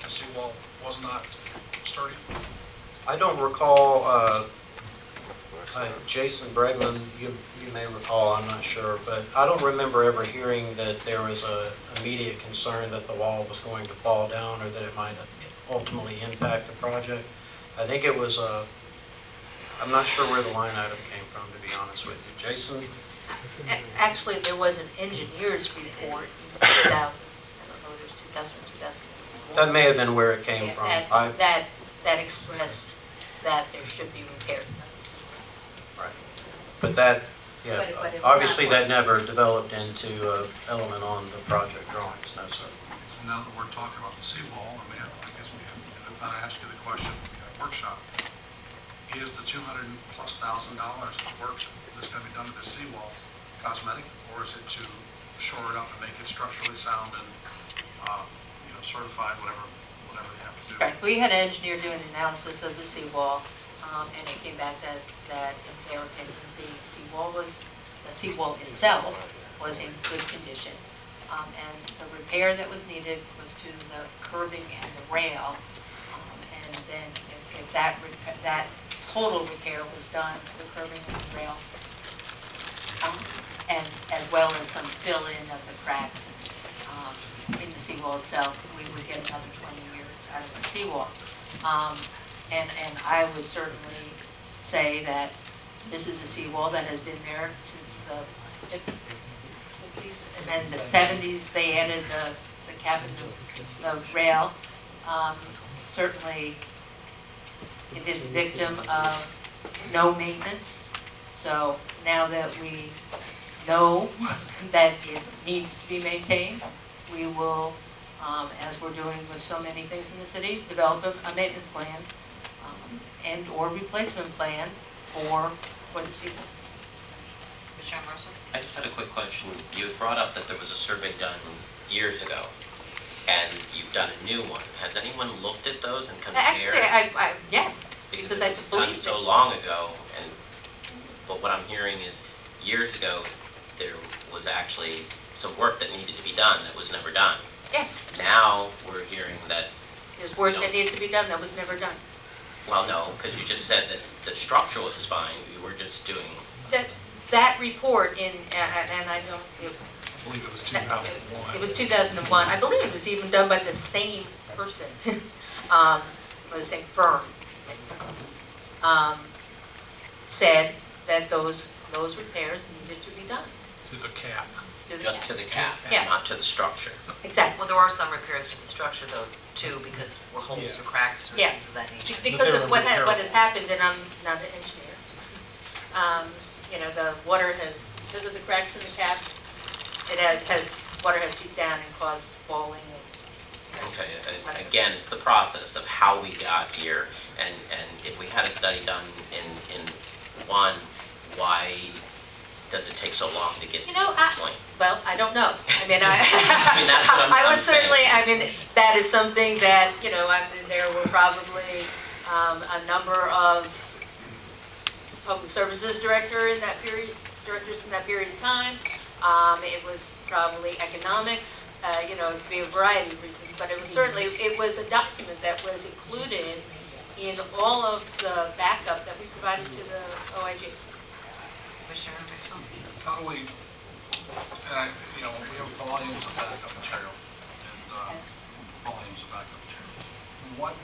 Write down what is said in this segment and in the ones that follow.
the seawall was not sturdy? I don't recall, Jason Bregman, you may recall, I'm not sure, but I don't remember ever hearing that there was a immediate concern that the wall was going to fall down or that it might ultimately impact the project. I think it was, I'm not sure where the line item came from, to be honest with you. Jason? Actually, there was an engineer's report in 2000, I don't know if it was 2000 or 2001. That may have been where it came from. That expressed that there should be repairs. Right. But that, yeah, But it was obviously not that never developed into an element on the project drawings, no, sir. So now that we're talking about the seawall, I guess we have, and I asked you the question in the workshop, is the $200,000+ of work that's going to be done to the seawall cosmetic, or is it to shore it up and make it structurally sound and, certified, whatever they have to do? Right, we had an engineer do an analysis of the seawall, and it came back that in their opinion, the seawall itself was in good condition. And the repair that was needed was to the curbing and the rail. And then if that total repair was done, the curbing and the rail, and as well as some fill-in of the cracks in the seawall itself, we would get another 20 years out of the seawall. And I would certainly say that this is a seawall that has been there since the 50s, and then the 70s they added the cap and the rail. Certainly it is a victim of no maintenance. So now that we know that it needs to be maintained, we will, as we're doing with so many things in the city, develop a maintenance plan and or replacement plan for the seawall. Mr. Russell? I just had a quick question. You had brought up that there was a survey done years ago, and you've done a new one. Has anyone looked at those and compared? Actually, yes, because I it was done believe so long ago, but what I'm hearing is years ago there was actually some work that needed to be done that was never done. Yes, Now we're hearing that, there's work that needs to be done that was never done. well, no, because you just said that the structural is fine. You were just doing. That report in, and I don't, I believe it was 2001. it was 2001. I believe it was even done by the same person, or the same firm. Said that those repairs needed to be done. To the cap. Just to the cap, Yeah. not to the structure. Exactly. Well, there are some repairs to the structure though, too, because were holes or cracks or Yeah. things of that nature. Because But of they were what has happened, and I'm not an engineer. The water has, because of the cracks in the cap, water has seeped down and caused falling. Okay, again, it's the process of how we got here, and if we had a study done in one, why does it take so long to get to that point? Well, I don't know. I mean, that's what I I'm would certainly, saying. that is something that, there were probably a number of public services directors in that period of time. It was probably economics, it could be a variety of reasons, but it was certainly, it was a document that was included in all of the backup that we provided to the OIG. Commissioner Maxwell? How do we, we have volumes of backup material and volumes of backup material. What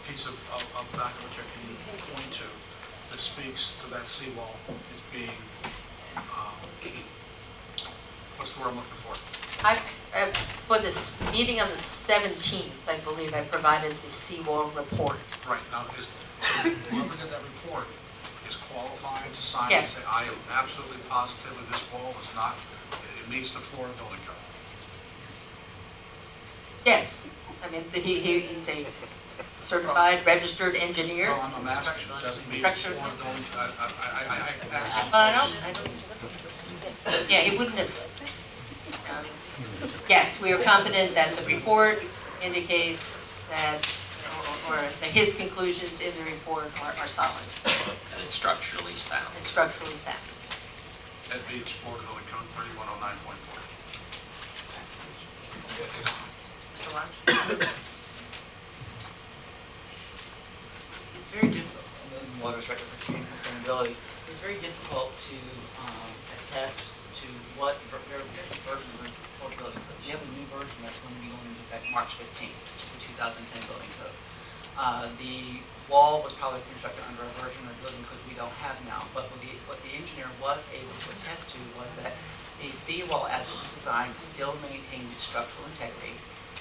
piece of backup material can you point to that speaks to that seawall as being, what's the word I'm looking for? For this meeting on the 17th, I believe I provided the seawall report. Right, now, whoever did that report is qualified to sign and Yes. say, I am absolutely positive that this wall is not, it meets the Florida building code. Yes, I mean, he's a certified, registered engineer. No, I'm asking, doesn't meet the Florida building, I asked. I don't, yeah, he wouldn't have, yes, we are confident that the report indicates that, or that his conclusions in the report are solid. And it's structurally sound. It's structurally sound. That meets Florida building code 3109.4. Mr. Lunch? affordability, it's very difficult to attest to what there are different versions of the affordability code. We have a new version that's going to be going into effect March 15th, the 2010 building code. The wall was probably constructed under a version of the building code we don't have now, but what the engineer was able to attest to was that the seawall as it was designed still maintained its structural integrity.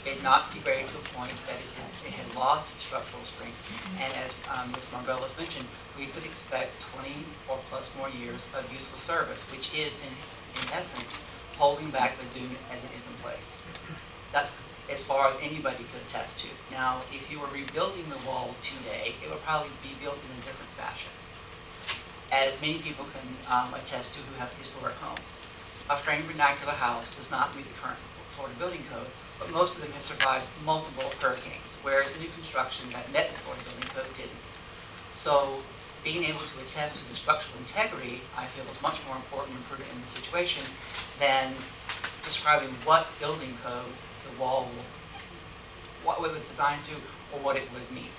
It not degraded to a point that it had lost its structural strength. And as Ms. Margolis mentioned, we could expect 20 or plus more years of useful service, which is in essence holding back the dune as it is in place. That's as far as anybody could attest to. Now, if you were rebuilding the wall today, it would probably be built in a different fashion, as many people can attest to who have historic homes. A framed vernacular house does not meet the current Florida building code, but most of them have survived multiple hurricanes, whereas new construction that met the Florida building code didn't. So being able to attest to the structural integrity, I feel, is much more important and prudent in this situation than describing what building code the wall, what it was designed to, or what it would meet.